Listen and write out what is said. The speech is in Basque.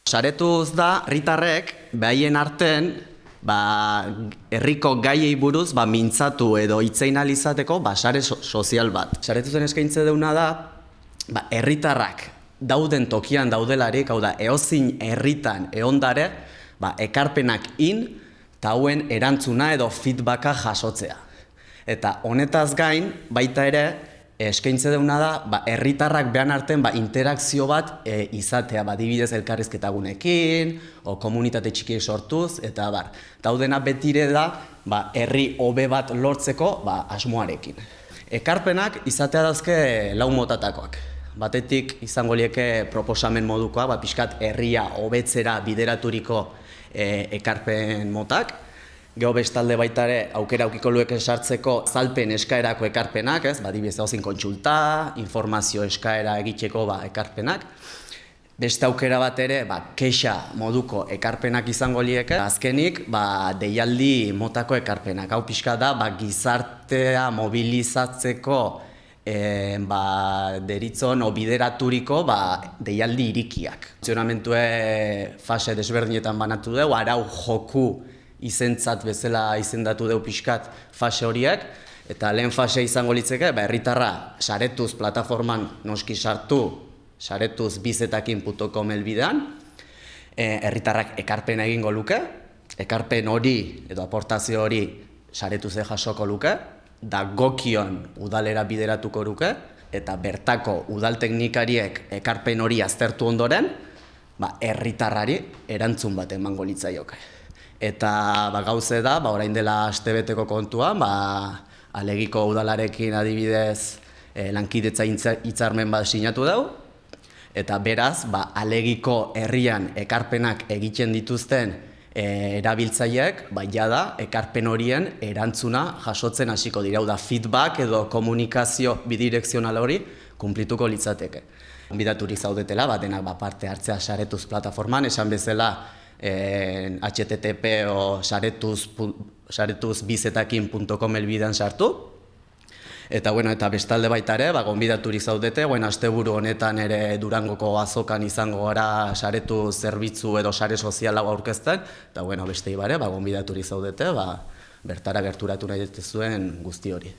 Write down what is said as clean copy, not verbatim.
Saretuz da, herritarrek behaien arten, herriko gaiei buruz mintzatu edo hitzein izateko sare sozial bat. Saretuzen eskaintze deuna da, herritarrak dauden tokian daudelarik, hau da, eozin herritan eondare, ekarpenak eta hauen erantzuna edo feedbacka jasotzea. Eta honetaz gain, baita ere, eskaintze deuna da, herritarrak behan arten interakzio bat izatea, adibidez elkarrizketagunekin, o komunitate txikiek sortuz, eta bar. Daudena betire da, herri hobe bat lortzeko asmoarekin. Ekarpenak izatea dauzke lau motatakoak. Batetik izango lieke proposamen modukoa, pixkat herria hobetzera bideraturiko ekarpen motak. Gero bestalde baita ere aukera aukiko lueke sartzeko azalpen eskaerako ekarpenak, adibidez dauzin kontsulta, informazio eskaera egiteko ekarpenak. Beste aukera bat ere, kexa moduko ekarpenak izango lieke. Azkenik, deialdi motako ekarpenak. Hau pixka da, gizartea mobilizatzeko deritzon o bideraturiko deialdi irikiak. Funtzionamentue fase desberdinetan banatu dugu, arau joku izentzat bezala izendatu dugu pixkat fase horiek, eta lehen fase izango litzeke, herritarra saretuz plataforman noski sartu, saretuzbizetakin.com helbidean, herritarrak ekarpen egingo luke, ekarpen hori edo aportazio hori saretuze jasoko luke, da gokion udalera bideratuko luke, eta bertako udal teknikariek ekarpen hori aztertu ondoren, herritarrari erantzun bat emango litzaioke. Eta gauze da, orain dela astebeteko kontua, Alegiko udalarekin adibidez lankidetza hitzarmen bat sinatu dugu, eta beraz, Alegiko herrian ekarpenak egiten dituzten erabiltzaileek, jada ekarpen horien erantzuna jasotzen hasiko dira, da feedback edo komunikazio bidirekzional hori kunplituko litzateke. Gonbidaturik zaudetela, denak parte hartzea saretuz plataforman, esan bezala http o saretuzbizetakin.com helbidean sartu. Eta bestalde baita ere, gonbidaturik zaudete, asteburu honetan ere Durangoko azokan izango gara saretu zerbitzu edo sare sozial hau aurkezten, eta bestei bare, gonbidaturik zaudete, bertara gerturatu nahi zuen guzti hori.